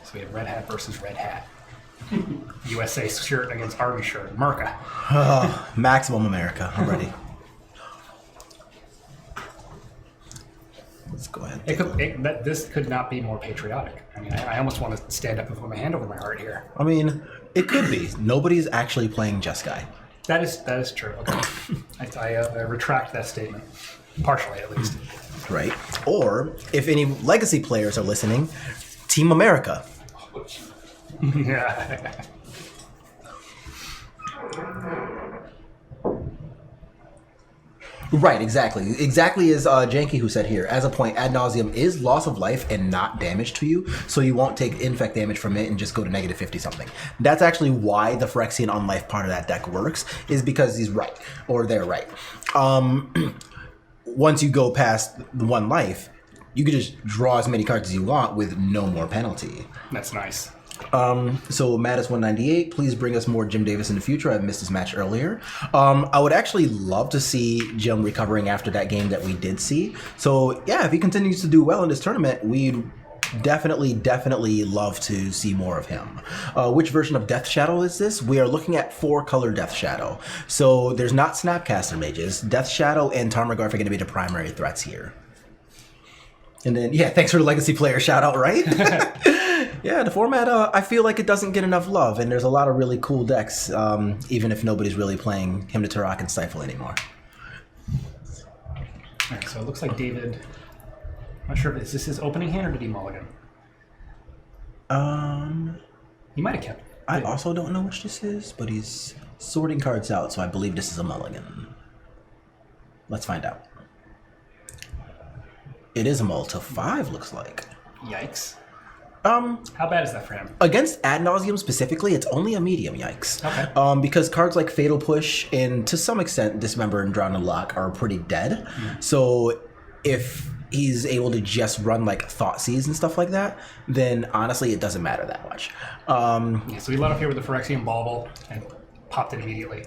So we have Red Hat versus Red Hat. USA shirt against Army shirt. America. Maximum America. I'm ready. Let's go ahead. This could not be more patriotic. I mean, I almost want to stand up and put my hand over my heart here. I mean, it could be. Nobody's actually playing Jeskai. That is true. Okay. I retract that statement. Partially, at least. Right. Or, if any Legacy players are listening, Team America. Yeah. Right, exactly. Exactly as Janky who said here. As a point, ad nauseum is loss of life and not damage to you, so you won't take infect damage from it and just go to negative 50 something. That's actually why the Phyrexian Unlife part of that deck works, is because he's right, or they're right. Once you go past the 1 life, you can just draw as many cards as you want with no more penalty. That's nice. So Mattis198, please bring us more Jim Davis in the future. I missed his match earlier. I would actually love to see Jim recovering after that game that we did see. So yeah, if he continues to do well in this tournament, we'd definitely love to see more of him. Which version of Death Shadow is this? We are looking at 4-color Death Shadow. So there's not Snapcaster Mages. Death Shadow and Tarmogoyf are going to be the primary threats here. And then, yeah, thanks for the Legacy player shout out, right? Yeah, the format, I feel like it doesn't get enough love, and there's a lot of really cool decks, even if nobody's really playing Hymn to Turok and Stifle anymore. All right, so it looks like David, I'm not sure if is this his opening hand or did he mulligan? He might have kept it. I also don't know which this is, but he's sorting cards out, so I believe this is a mulligan. Let's find out. It is a mull to 5, looks like. Yikes. How bad is that for him? Against Ad Nauseam specifically, it's only a medium yikes. Okay. Because cards like Fatal Push and to some extent Dismember and Drown and Lock are pretty dead. So if he's able to just run like Thought Seize and stuff like that, then honestly it doesn't matter that much. Yeah, so he let off here with the Phyrexian Bauble and popped it immediately.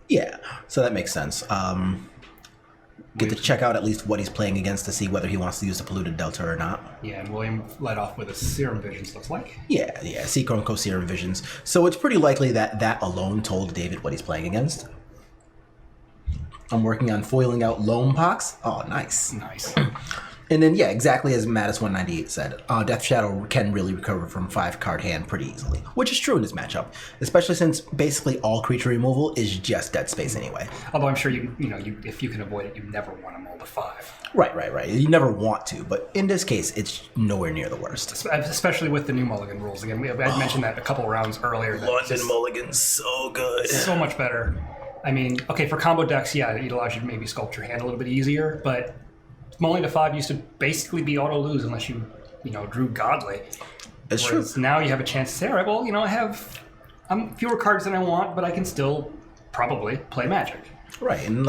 Yeah, so that makes sense. Get to check out at least what he's playing against to see whether he wants to use the Polluted Delta or not. Yeah, and William led off with a Serum Visions, looks like. Yeah, Seeker and Co-Serum Visions. So it's pretty likely that that alone told David what he's playing against. I'm working on foiling out Loam Pox. Oh, nice. Nice. And then, yeah, exactly as Mattis198 said, Death Shadow can really recover from 5-card hand pretty easily, which is true in this matchup, especially since basically all creature removal is just dead space anyway. Although I'm sure you if you can avoid it, you never want to mull to 5. Right. You never want to, but in this case, it's nowhere near the worst. Especially with the new mulligan rules. Again, I mentioned that a couple rounds earlier. London Mulligan's so good. So much better. I mean, okay, for combo decks, yeah, it allows you to maybe sculpt your hand a little bit easier, but mulling to 5 used to basically be auto lose unless you drew Godly. It's true. Now you have a chance to say, all right, well, I have fewer cards than I want, but I can still probably play Magic. Right, and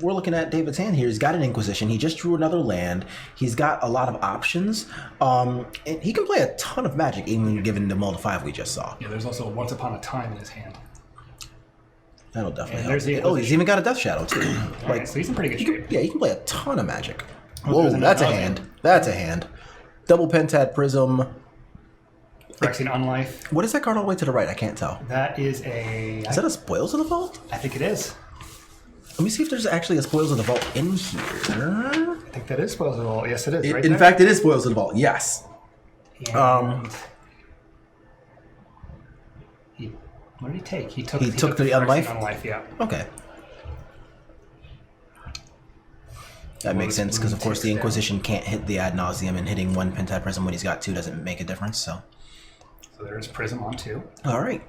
we're looking at David's hand here. He's got an Inquisition. He just drew another land. He's got a lot of options. And he can play a ton of Magic, even given the mull to 5 we just saw. Yeah, there's also Once Upon a Time in his hand. That'll definitely help. He's even got a Death Shadow, too. Right, so he's in pretty good shape. Yeah, he can play a ton of Magic. Whoa, that's a hand. That's a hand. Double Pentad Prism. Phyrexian Unlife. What is that card all the way to the right? I can't tell. That is a... Is that a Spoils of the Vault? I think it is. Let me see if there's actually a Spoils of the Vault in here. I think that is Spoils of the Vault. Yes, it is. In fact, it is Spoils of the Vault. Yes. And what did he take? He took the Unlife? Unlife, yeah. Okay. That makes sense, because of course the Inquisition can't hit the Ad Nauseam, and hitting 1 Pentad Prism when he's got 2 doesn't make a difference, so. So there's Prism on 2. Alright.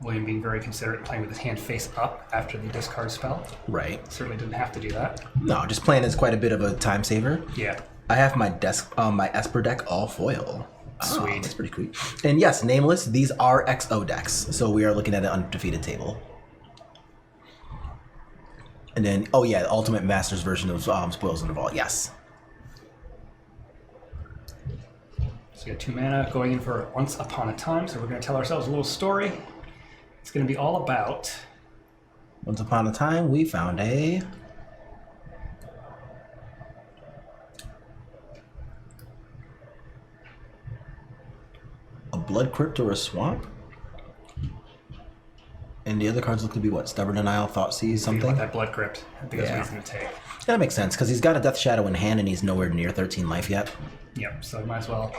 William being very considerate, playing with his hand face up after the discard spell. Right. Certainly didn't have to do that. No, just playing is quite a bit of a time saver. Yeah. I have my my Esper deck all foil. Sweet. Oh, that's pretty sweet. And yes, Nameless, these are XO decks, so we are looking at an undefeated table. And then, oh yeah, the Ultimate Masters version of Spoils in the Vault, yes. So we got 2 mana going in for Once Upon a Time, so we're going to tell ourselves a little story. It's going to be all about Once upon a time, we found a blood crypt or a swamp. And the other cards look to be what? Stubborn Denial, Thought Seize, something? That blood crypt. I think that's what he's going to take. That makes sense, because he's got a Death Shadow in hand and he's nowhere near 13 life yet. Yep, so he might as well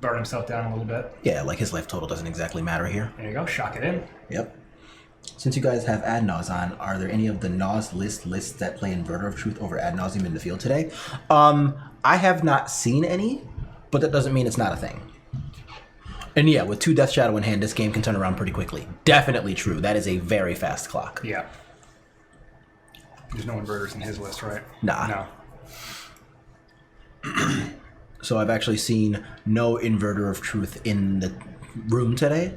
burn himself down a little bit. Yeah, like his life total doesn't exactly matter here. There you go, shock it in. Yep. Since you guys have Ad Naus on, are there any of the Naus lists that play Inverter of Truth over Ad Nauseam in the field today? I have not seen any, but that doesn't mean it's not a thing. And yeah, with 2 Death Shadow in hand, this game can turn around pretty quickly. Definitely true. That is a very fast clock. Yeah. There's no inverters in his list, right? Nah. No. So I've actually seen no Inverter of Truth in the room today,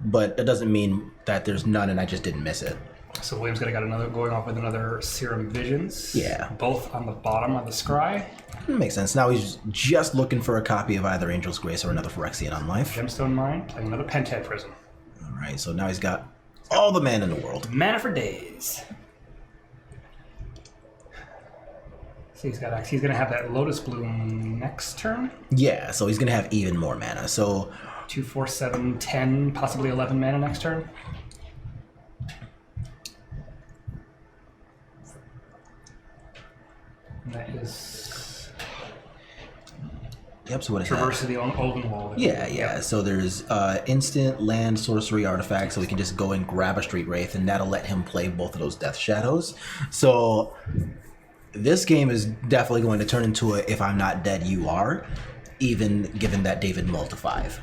but that doesn't mean that there's none and I just didn't miss it. So William's going off with another Serum Visions. Yeah. Both on the bottom of the scry. Makes sense. Now he's just looking for a copy of either Angel's Grace or another Phyrexian on life. Gemstone Mine, playing another Pentad Prism. Alright, so now he's got all the mana in the world. Mana for days. So he's going to have that Lotus Bloom next turn. Yeah, so he's going to have even more mana. So 2, 4, 7, 10, possibly 11 mana next turn. And that is... Yep, so what is Traverse that? of the Olden Wall. Yeah. So there's instant land sorcery artifact, so we can just go and grab a Street Wraith, and that'll let him play both of those Death Shadows. So this game is definitely going to turn into a if I'm not dead, you are, even given that David mulled to 5.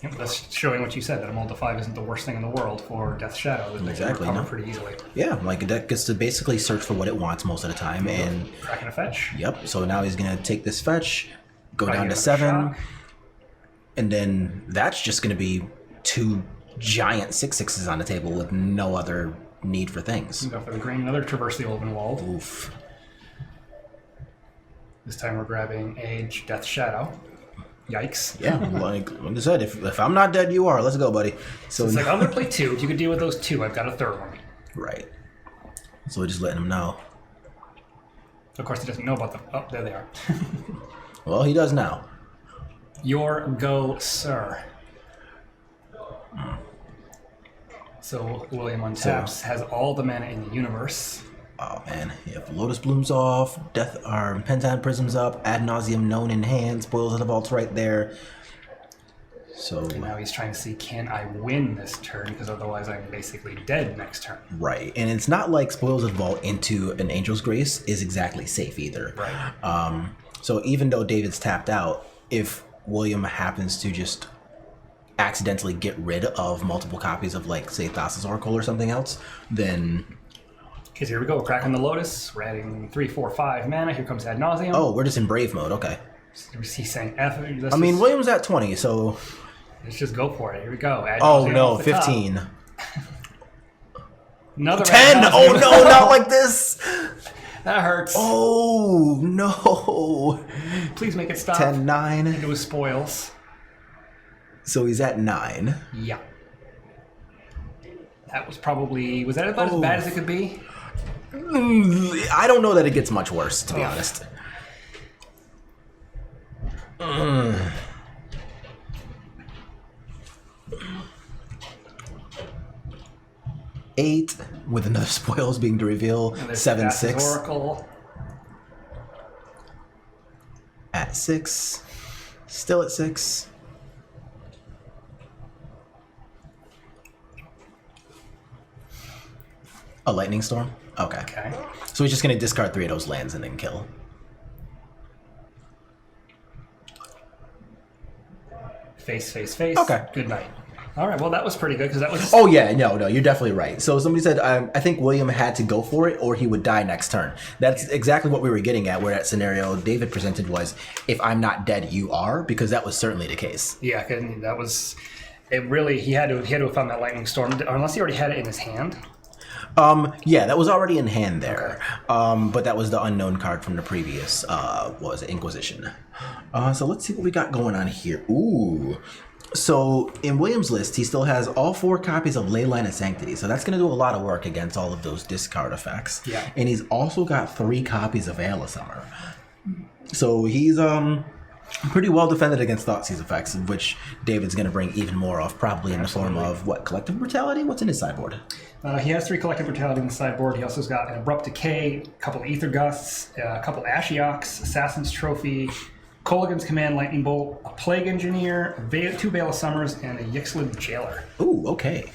Yep, that's showing what you said, that a mull to 5 isn't the worst thing in the world for Death Shadow. They Exactly, recover no. pretty easily. Yeah, like a deck gets to basically search for what it wants most of the time, and Cracking a fetch. yep. So now he's gonna take this fetch, go Probably down to another 7, shock. and then that's just gonna be 2 giant 6/6s on the table with no other need for things. Go for the green, another Traverse the Olden Wall. Oof. This time we're grabbing a Death Shadow. Yikes. Yeah, like I said, if I'm not dead, you are. Let's go, buddy. So It's like, I'm going to play 2. If you could deal with those 2, I've got a third one. right. So we're just letting him know. Of course, he doesn't know about the... Oh, there they are. Well, he does now. Your go, sir. So William untaps, has all the mana in the universe. Oh man, if Lotus Bloom's off, Pentad Prism's up, Ad Nauseam known in hand, Spoils of the Vault's right there. So And now he's trying to see, can I win this turn? Because otherwise I'm basically dead next turn. right, and it's not like Spoils of the Vault into an Angel's Grace is exactly safe either. Right. So even though David's tapped out, if William happens to just accidentally get rid of multiple copies of, like, say, Thassa's Oracle or something else, then... Okay, so here we go. We're cracking the Lotus. We're adding 3, 4, 5 mana. Here comes Ad Nauseam. Oh, we're just in Brave mode, okay. He's saying F. I mean, William's at 20, so... Let's just go for it. Here we go. Ad Oh Nauseam no, off the top. 15. Another 10! Ad Nauseam. Oh no, not like this! That hurts. Oh no! Please make it stop. 10, 9. It was spoils. So he's at 9. Yeah. That was probably... Was that about as bad as it could be? I don't know that it gets much worse, to be honest. 8 with another spoils being to reveal. 7, Thassa's 6. Oracle. At 6. Still at 6. A lightning storm? Okay. Okay. So he's just going to discard 3 of those lands and then kill. Face, face, face. Okay. Good night. All right. Well, that was pretty good because that was... Oh yeah, no, you're definitely right. So somebody said, I think William had to go for it or he would die next turn. That's exactly what we were getting at, where that scenario David presented was, if I'm not dead, you are, because that was certainly the case. Yeah, 'cause that was... It really... He had to have found that lightning storm, unless he already had it in his hand. Yeah, that was already in hand there. But that was the unknown card from the previous, what was it, Inquisition. So let's see what we got going on here. Ooh. So in Williams' list, he still has all 4 copies of Leyline of Sanctity. So that's going to do a lot of work against all of those discard effects. Yeah. And he's also got 3 copies of Veil of Summer. So he's pretty well defended against Thoughtseize effects, which David's going to bring even more of, probably in the form of, what, Collective Brutality? What's in his sideboard? He has 3 Collective Brutality in the sideboard. He also has got an Abrupt Decay, a couple Ether Gusts, a couple Ashioks, Assassin's Trophy, Kolaghan's Command Lightning Bolt, a Plague Engineer, 2 Veil of Summers, and a Yixlid Jailer. Ooh, okay.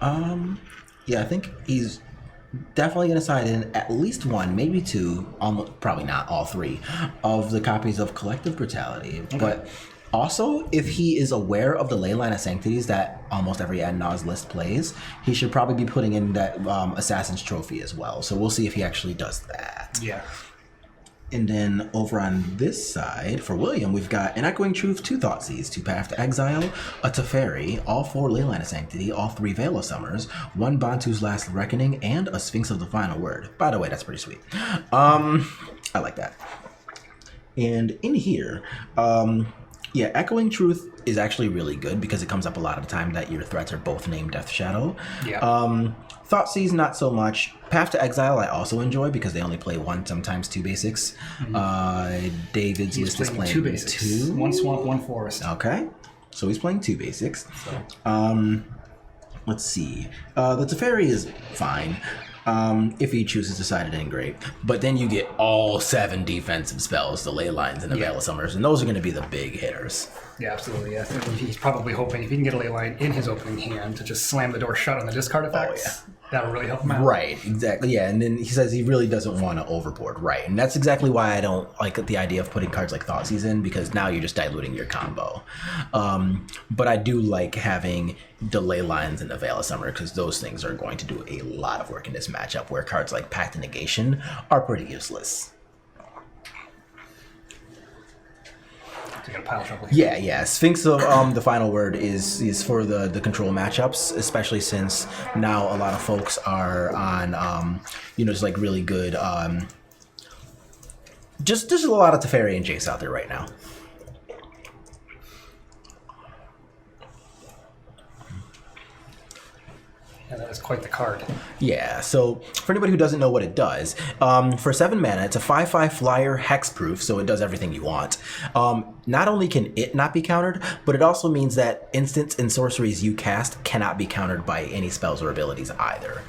Yeah, I think he's definitely going to side in at least 1, maybe 2, almost, probably not all 3, of the copies of Collective Brutality. Okay. But also, if he is aware of the Leyline of Sanctities that almost every Ad Nauseam list plays, he should probably be putting in that Assassin's Trophy as well. So we'll see if he actually does that. Yeah. And then over on this side, for William, we've got an Echoing Truth, 2 Thoughtseize, 2 Path to Exile, a Teferi, all 4 Leyline of Sanctity, all 3 Veil of Summers, 1 Bantu's Last Reckoning, and a Sphinx of the Final Word. By the way, that's pretty sweet. I like that. And in here, yeah, Echoing Truth is actually really good because it comes up a lot of the time that your threats are both named Death Shadow. Yeah. Thoughtseize, not so much. Path to Exile, I also enjoy because they only play 1, sometimes 2 basics. David's list is playing 2 basics. 2. 1 Swamp, 1 Forest. Okay. So he's playing 2 basics. Let's see. The Teferi is fine. If he chooses to side it in, great. But then you get all 7 defensive spells, the Ley Lines and the Veil of Summers, and those are going to be the big hitters. Yeah, absolutely. Yeah. He's probably hoping if he can get a Ley Line in his opening hand to just slam the door shut on the discard effects. That would really help him out. Right, exactly. Yeah, and then he says he really doesn't want to overboard. Right, and that's exactly why I don't like the idea of putting cards like Thoughtseize in, because now you're just diluting your combo. But I do like having the Ley Lines and the Veil of Summer, because those things are going to do a lot of work in this matchup, where cards like Pact of Negation are pretty useless. So you got a pile shuffle here. Yeah. Sphinx of the Final Word is for the control matchups, especially since now a lot of folks are on just like really good just there's a lot of Teferi and Jace out there right now. Yeah, that is quite the card. Yeah, so for anybody who doesn't know what it does, for 7 mana, it's a 5/5 flyer, hexproof, so it does everything you want. Not only can it not be countered, but it also means that instants and sorceries you cast cannot be countered by any spells or abilities either.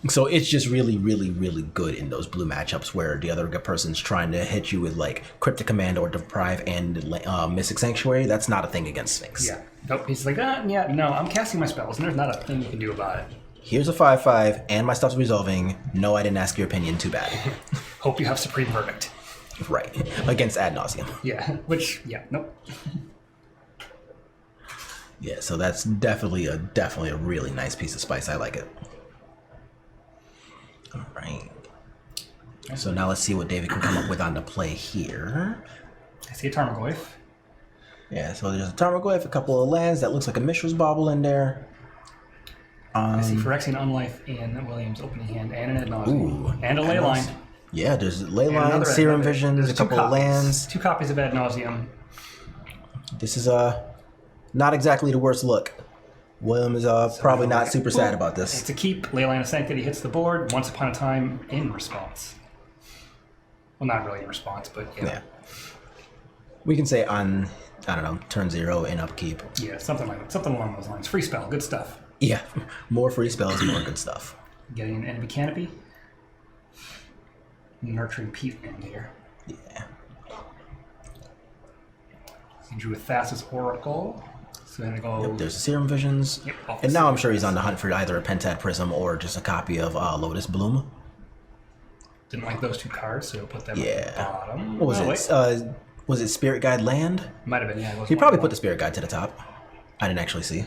So it's just really, really, really good in those blue matchups where the other person's trying to hit you with like Cryptic Command or Deprive and Mystic Sanctuary. That's not a thing against Sphinx. Yeah. Nope. He's like, no, I'm casting my spells, and there's not a thing you can do about it. Here's a 5/5, and my stuff's resolving. No, I didn't ask your opinion. Too bad. Hope you have Supreme Verdict. Right. Against Ad Nauseam. Yeah. Nope. Yeah, so that's definitely a really nice piece of spice. I like it. All right. So now let's see what David can come up with on the play here. I see a Tarmogoyf. Yeah, so there's a Tarmogoyf, a couple of lands. That looks like a Mishra's Bauble in there. I see Phyrexian Unlife in Williams' opening hand, and an Ad Nauseam. And a Ley Line. Yeah, there's Ley Line, Serum Vision, there's a couple of lands. 2 copies of Ad Nauseam. This is not exactly the worst look. William is probably not super sad about this. It's a keep. Ley Line of Sanctity hits the board once upon a time in response. Well, not really in response, but yeah. We can say on, I don't know, turn 0 in upkeep. Yeah, something like that. Something along those lines. Free spell. Good stuff. Yeah. More free spells, more good stuff. Getting an enemy canopy. Nurturing Peat land here. Yeah. He drew a Thassa's Oracle. So then I go... Yep, there's Serum Visions. Yep, and now I'm sure he's on the hunt for either a Pentad Prism or just a copy of Lotus Bloom. Didn't like those 2 cards, so he'll put them at the bottom. What was it? Was it Spirit Guide Land? Might have been, yeah. He probably put the Spirit Guide to the top. I didn't actually see.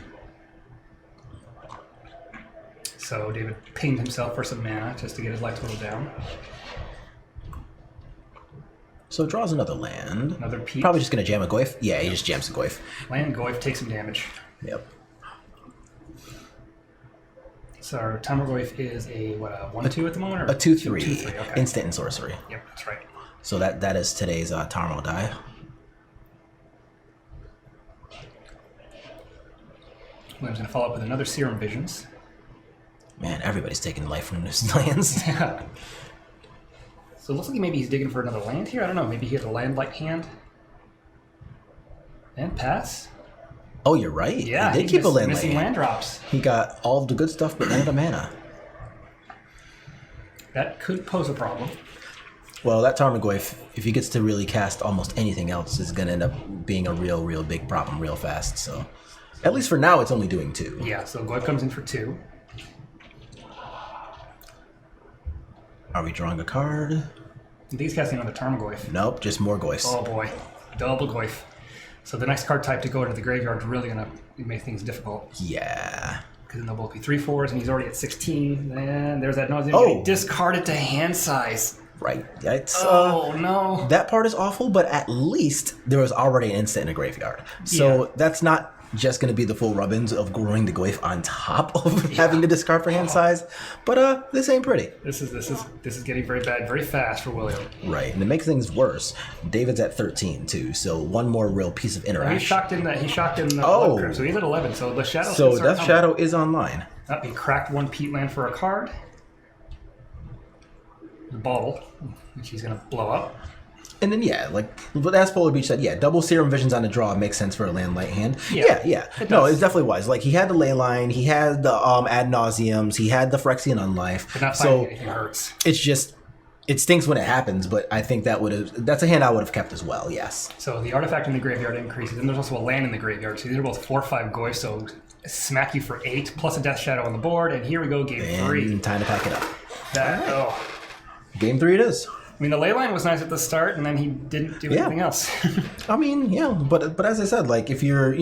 So David pinged himself for some mana just to get his life total down. So draws another land. Another Peat. Probably just going to jam a Goyf. Yeah, he just jams a Goyf. Land Goyf, take some damage. Yep. So our Tarmogoyf is a 1/2 at the moment? Or a 2/3. 2/3, okay. Instant and sorcery. Yep, that's right. So that is today's Tarmo die. William's going to follow up with another Serum Visions. Man, everybody's taking life from his lands. Yeah. So it looks like maybe he's digging for another land here. I don't know. Maybe he has a land-like hand. And pass. Oh, you're right. Yeah, he did keep a land missing hand. land drops. He got all of the good stuff, but none of the mana. That could pose a problem. Well, that Tarmogoyf, if he gets to really cast almost anything else, is going to end up being a real big problem real fast. So, at least for now, it's only doing 2. Yeah, so Goyf comes in for 2. Are we drawing a card? I think he's casting another Tarmogoyf. Nope, just more Goyfs. Oh boy, double Goyf. So the next card type to go into the graveyard is really going to make things difficult. Yeah. Because then they'll both be 3/4s, and he's already at 16. And there's that noise. Oh. Discarded to hand size. Right. It's, Oh, no. that part is awful, but at least there was already an instant in a graveyard. So that's not just going to be the full rubbins of growing the Goyf on top of having to discard for hand size. But this ain't pretty. This is getting very bad very fast for William. Right. And to make things worse, David's at 13 too. So one more real piece of interaction. He shocked in the Oh. Blood Crypt, so he's at 11. So the Shadow. So Death Shadow is online. He cracked 1 peat land for a card. The bauble, which he's going to blow up. And then, but as Polar Beach said, double Serum Visions on the draw makes sense for a land light hand. Yeah. It No, does. it definitely was. Like, he had the Ley Line, he had the Ad Nauseums, he had the Phyrexian Unlife. But not finding anything hurts. It's just, it stinks when it happens, but I think that's a hand I would have kept as well, yes. So the artifact in the graveyard increases, and there's also a land in the graveyard. So these are both 4/5 Goyf, so smack you for 8, plus a Death Shadow on the board, and here we go, game 3. And time to pack it up. Game 3 it is. I mean, the Ley Line was nice at the start, and then he didn't do anything else. I mean, but as I said, like if you're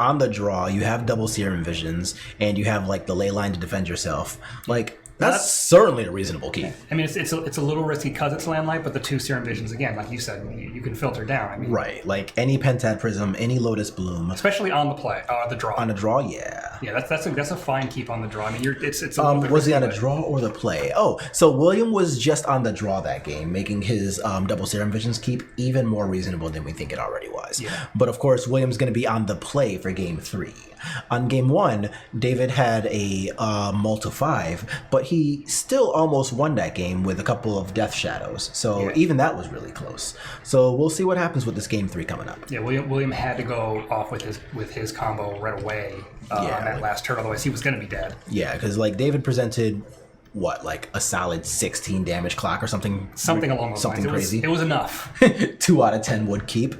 on the draw, you have double Serum Visions, and you have like the Ley Line to defend yourself. Like that's certainly a reasonable key. I mean, it's a little risky because it's land light, but the 2 Serum Visions, again, like you said, you can filter down. I mean, Right, like any Pentad Prism, any Lotus Bloom, especially on the play, the draw. on a draw, yeah. Yeah, that's a fine keep on the draw. I mean, it's a little bit Was he risky, on a but- draw or the play? Oh, so William was just on the draw that game, making his double Serum Visions keep even more reasonable than we think it already was. Yeah. But of course, William's going to be on the play for game 3. On game 1, David had a Multi 5, but he still almost won that game with a couple of Death Shadows. So even that was really close. So we'll see what happens with this game 3 coming up. Yeah, William had to go off with his combo right away on that last turn, otherwise he was going to be dead. Yeah, because like David presented like a solid 16 damage clock or something. Something along those something lines. crazy. It was enough. 2 out of 10 would keep.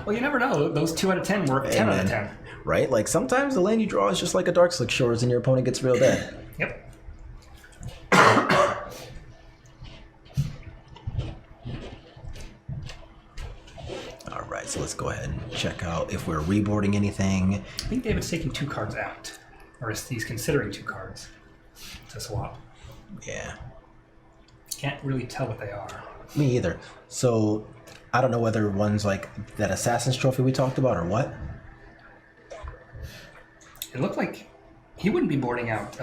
Well, you never know. Those 2 out of 10 work 10 out of 10. Right? Like sometimes the land you draw is just like a Dark Slick Shores and your opponent gets real dead. Yep. Alright, so let's go ahead and check out if we're reboarding anything. I think David's taking 2 cards out. Or he's considering 2 cards to swap. Yeah. Can't really tell what they are. Me either. So I don't know whether one's like that Assassin's Trophy we talked about or what. It looked like he wouldn't be boarding out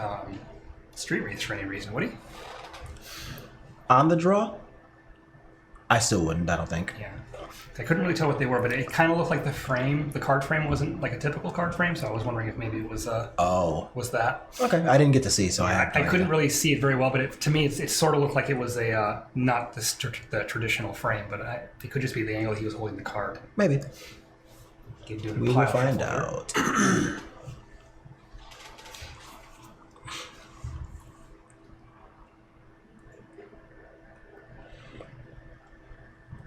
Street Wraiths for any reason, would he? On the draw? I still wouldn't, I don't think. Yeah. I couldn't really tell what they were, but it kind of looked like the card frame wasn't like a typical card frame, so I was wondering if maybe it was was that. Okay, I didn't get to see, so I couldn't really see it very well, but to me it sort of looked like it was a not the traditional frame, but it could just be the angle he was holding the card. Maybe. We will Pile find shuffle out.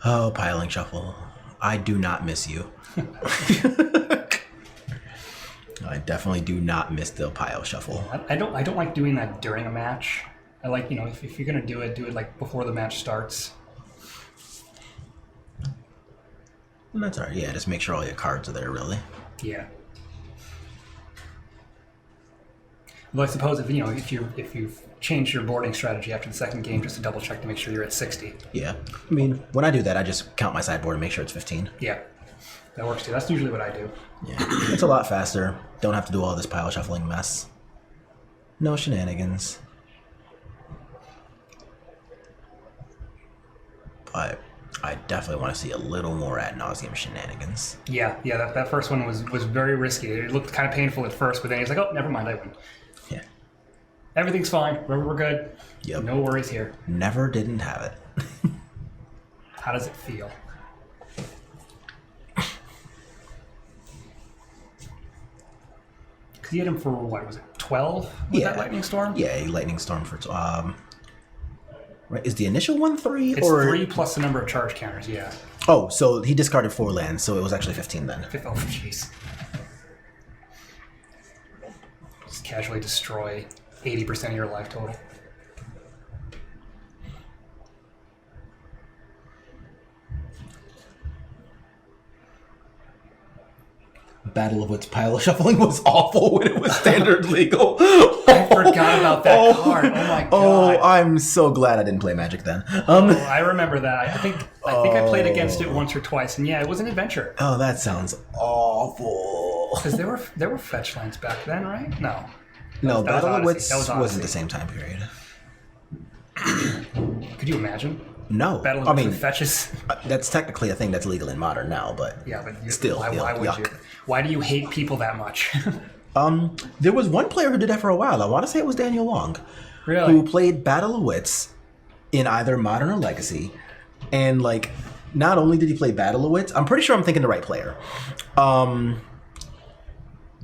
Oh, piling shuffle. I do not miss you. I definitely do not miss the pile shuffle. I don't like doing that during a match. I like, if you're gonna do it like before the match starts. And that's alright. Yeah, just make sure all your cards are there, really. Yeah. Well, I suppose if you've changed your boarding strategy after the second game, just to double check to make sure you're at 60. Yeah. I mean, when I do that, I just count my sideboard and make sure it's 15. Yeah, that works too. That's usually what I do. Yeah. It's a lot faster. Don't have to do all this pile shuffling mess. No shenanigans. But I definitely want to see a little more ad nauseum shenanigans. Yeah, that first one was very risky. It looked kind of painful at first, but then he's like, oh, never mind, I win. Yeah. Everything's fine. We're good. Yep. No worries here. Never didn't have it. How does it feel? Because he hit him for, what was it, 12 with that lightning storm? Yeah, a lightning storm for... right, is the initial one 3? It's or 3 plus the number of charge counters, yeah. Oh, so he discarded 4 lands, so it was actually 15 then. Oh, jeez. Just casually destroy 80% of your life total. Battle of Wits pile shuffling was awful when it was standard legal. I forgot about that card. Oh my god. Oh, I'm so glad I didn't play Magic then. I remember that. I think I played against it once or twice, and yeah, it was an adventure. Oh, that sounds awful. Because there were fetch lands back then, right? No. No, That was Battle of Odyssey. Wits That was wasn't Odyssey. the same time period. Could you imagine? No. Battle of I Wits mean, with fetches? that's technically a thing that's legal in Modern now, but Yeah, but still, why would yuck. you? Why do you hate people that much? There was one player who did that for a while. I want to say it was Daniel Wong, Really? who played Battle of Wits in either Modern or Legacy, and like, not only did he play Battle of Wits, I'm pretty sure I'm thinking the right player.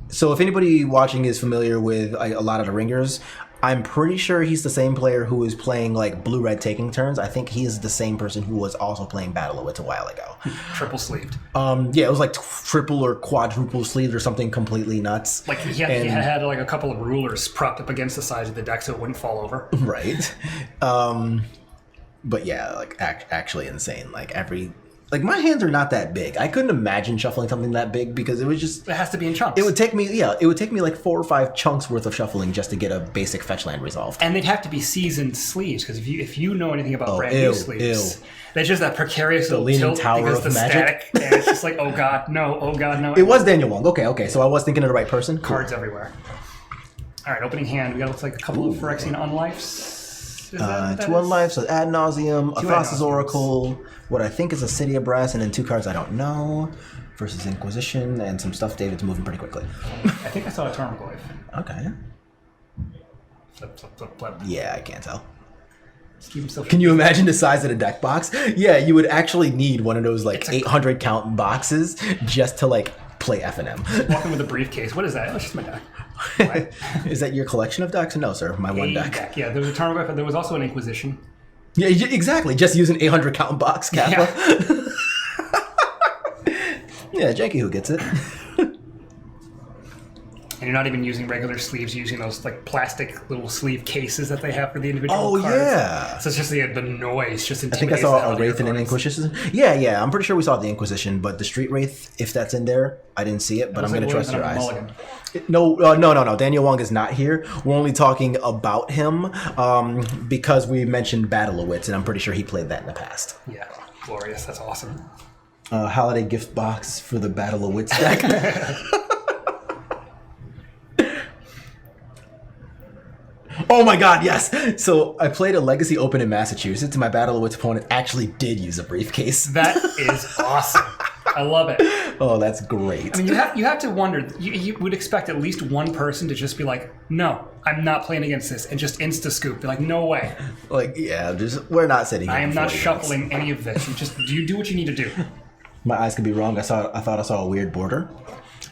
So if anybody watching is familiar with a lot of the ringers, I'm pretty sure he's the same player who is playing like blue-red taking turns. I think he is the same person who was also playing Battle of Wits a while ago. Triple sleeved. Yeah, it was like triple or quadruple sleeved or something completely nuts. Like he had like a couple of rulers propped up against the sides of the deck so it wouldn't fall over. Right. But yeah, like actually insane. Like my hands are not that big. I couldn't imagine shuffling something that big because it was just... It has to be in chunks. It would take me like 4 or 5 chunks worth of shuffling just to get a basic fetch land resolved. And they'd have to be seasoned sleeves, because if you know anything about brand new sleeves, there's just that precarious little Leaning tilt Tower because of the Magic. static, and it's just like, oh god, no. It was Daniel Wong. Okay, so I was thinking of the right person. Cool. Cards everywhere. All right, opening hand. We got looks like a couple of Phyrexian Unlifes. Is that 2 unlife, so Ad Nauseam, a Ad Thassa's Nauseams. Oracle, what I think is a City of Brass, and then 2 cards I don't know, versus Inquisition, and some stuff David's moving pretty quickly. I think I saw a Tarmogoyf. Okay. Flip. Yeah, I can't tell. Just keep him still. Can you imagine the size of the deck box? Yeah, you would actually need one of those like It's a- 800 count boxes just to like play F&M. Walking with a briefcase. What is that? Oh, it's just my deck. Why? Is that your collection of decks? No, sir. My one deck. Yeah, there was a Tarmogoyf, and there was also an Inquisition. Yeah, exactly. Just use an 800 count box, Kappa. Yeah, janky who gets it. And you're not even using regular sleeves, you're using those like plastic little sleeve cases that they have for the individual Oh, cards. yeah. So it's just the noise just I think I intimidates saw the hell a out of your Wraith and an opponents. Inquisition. Yeah, I'm pretty sure we saw the Inquisition, but the Street Wraith, if that's in there, I didn't see it, but I'm going to trust your eyes. No. Daniel Wong is not here. We're only talking about him because we mentioned Battle of Wits, and I'm pretty sure he played that in the past. Yeah, glorious. That's awesome. Holiday gift box for the Battle of Wits deck. Oh my god, yes! So I played a Legacy Open in Massachusetts, and my Battle of Wits opponent actually did use a briefcase. That is awesome. I love it. Oh, that's great. I mean, you have to wonder. You would expect at least one person to just be like, "No, I'm not playing against this," and just insta scoop. Be like, "No way, Like, yeah, we're not sitting here. I am for not 40 minutes. shuffling any of this. You do what you need to do." My eyes could be wrong. I thought I saw a weird border.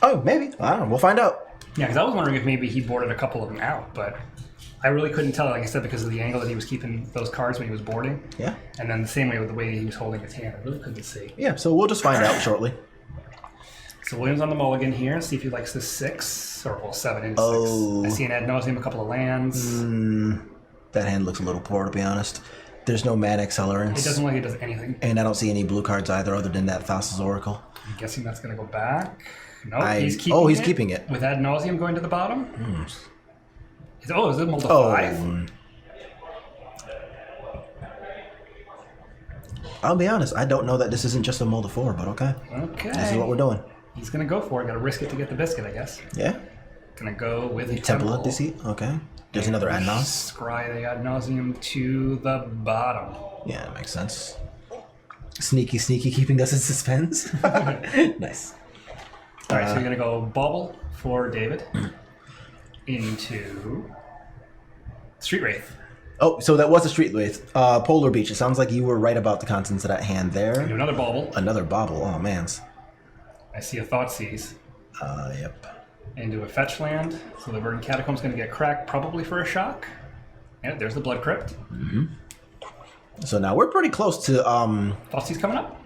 Oh, maybe. I don't know. We'll find out. Yeah, because I was wondering if maybe he boarded a couple of them out, but I really couldn't tell, like I said, because of the angle that he was keeping those cards when he was boarding. Yeah. And then the same way with the way he was holding his hand. I really couldn't see. Yeah, so we'll just find out shortly. So Williams on the mulligan here. See if he likes this 6, or well, 7 and 6. Oh. I see an Ad Nauseam, a couple of lands. That hand looks a little poor, to be honest. There's no mana accelerants. It doesn't look like it does anything. And I don't see any blue cards either, other than that Thassa's Oracle. I'm guessing that's going to go back. No, He's he's keeping keeping it. With Ad Nauseam going to the bottom. Is it multi 5? I'll be honest, I don't know that this isn't just a mold of 4, but okay. Okay. This is what we're doing. He's going to go for it. Got to risk it to get the biscuit, I guess. Yeah? Going to go with a Temple of Deceit, okay. There's another Ad Nauseam. Scry the Ad Nauseam to the bottom. Yeah, that makes sense. Sneaky, keeping us in suspense. Nice. All right, so you're going to go Bauble for David into Street Wraith. Oh, so that was a Street Wraith. Polar Beach. It sounds like you were right about the contents of that hand there. Do another Bauble. Another Bobble. Oh, man. I see a Thoughtseize. Yep. Into a fetch land. So the Verdant Catacomb's going to get cracked, probably for a shock. Yeah, there's the Blood Crypt. So now we're pretty close to... Thoughtseize coming up.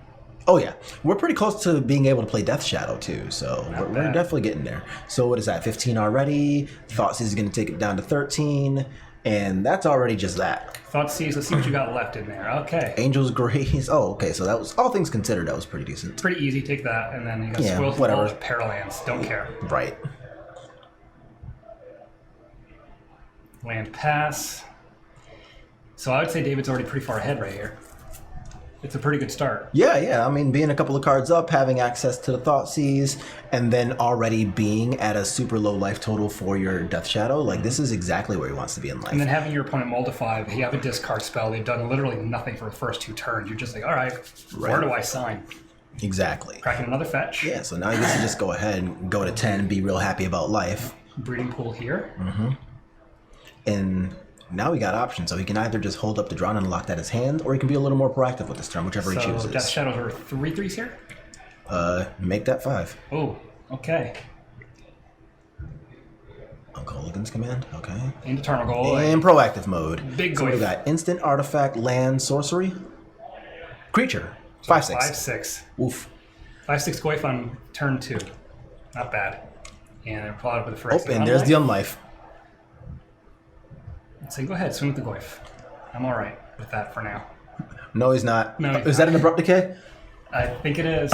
Oh, yeah. We're pretty close to being able to play Death Shadow, too. So we're definitely getting there. So what is that? 15 already. Thoughtseize is going to take it down to 13. And that's already just that. Thoughtseize, let's see what you got left in there. Okay. Angel's Grace. Oh, okay. So that was, all things considered, that was pretty decent. Pretty easy. Take that. And then you got Yeah, Spoils whatever. of Paralands. Don't care. Right. Land pass. So I would say David's already pretty far ahead right here. It's a pretty good start. Yeah. I mean, being a couple of cards up, having access to the Thoughtseize, and then already being at a super low life total for your Death Shadow, like, this is exactly where he wants to be in life. And then having your opponent mull to 5, you have a discard spell. They've done literally nothing for the first 2 turns. You're just like, all right, where do I sign? Exactly. Cracking another fetch. Yeah, so now he gets to just go ahead and go to 10 and be real happy about life. Breeding Pool here. And now we got options, so he can either just hold up the draw and unlock that his hand, or he can be a little more proactive with this turn, whichever he So chooses. Death Shadows are 3/3s here? Make that 5. Oh, okay. Uncle Ligan's command, okay. Into Tarmogoyf. And proactive mode. Big So we Goyf. got instant, artifact, land, sorcery, creature. 5/6. 5/6. Oof. 5/6 Goyf on turn 2. Not bad. And pull out with the first. Oh, and there's the unlife. So go ahead, swing with the Goyf. I'm all right with that for now. No, he's not. No, he's is that not. an abrupt decay? I think it is.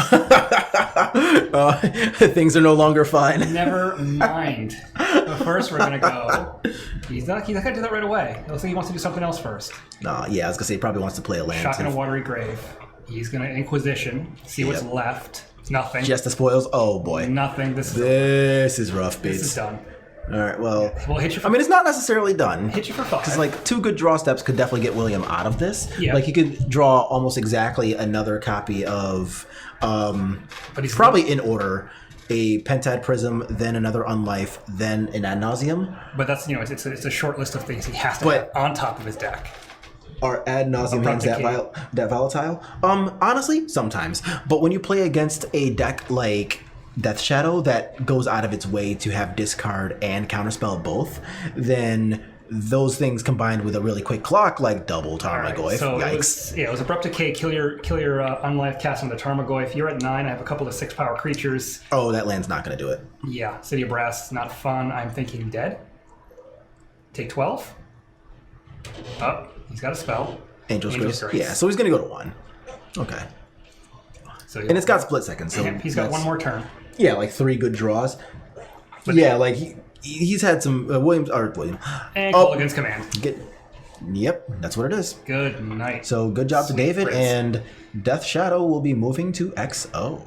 Things are no longer fine. Never mind. But first, we're gonna go. He's not gonna do that right away. It looks like he wants to do something else first. Nah, yeah, I was gonna say he probably wants to play a land. Shock in too. a Watery Grave. He's gonna Inquisition. See what's Yep. left. Nothing. Just the spoils. Oh boy. Nothing. This Is rough, is Bates. done. All right, well, We'll hit you for. I mean, it's not necessarily done. Hit you for 5. Because, like, 2 good draw steps could definitely get William out of this. Yeah. Like, he could draw almost exactly another copy of, But he's probably in order, a Pentad Prism, then another Unlife, then an Ad Nauseam. But that's it's a short list of things he has to But- have on top of his deck. Are Ad Nauseam hands that, that volatile? Honestly, sometimes. But when you play against a deck like Death Shadow that goes out of its way to have discard and counterspell both, then those things combined with a really quick clock like double Tarmogoyf. So Yikes. it was Abrupt Decay, kill your Unlife, cast on the Tarmogoyf. You're at 9. I have a couple of 6-power creatures. Oh, that land's not going to do it. Yeah, City of Brass, not fun. I'm thinking dead. Take 12. Oh, he's got a spell. Angel's Grace. Yeah, so he's going to go to 1. Okay. So And it's got split seconds. So he's got one more turn. Yeah, like 3 good draws. But yeah, like he's had some William. And Colligan's Command. Yep, that's what it is. Good night. So good job to Sweet David, Prince. and Death Shadow will be moving to XO.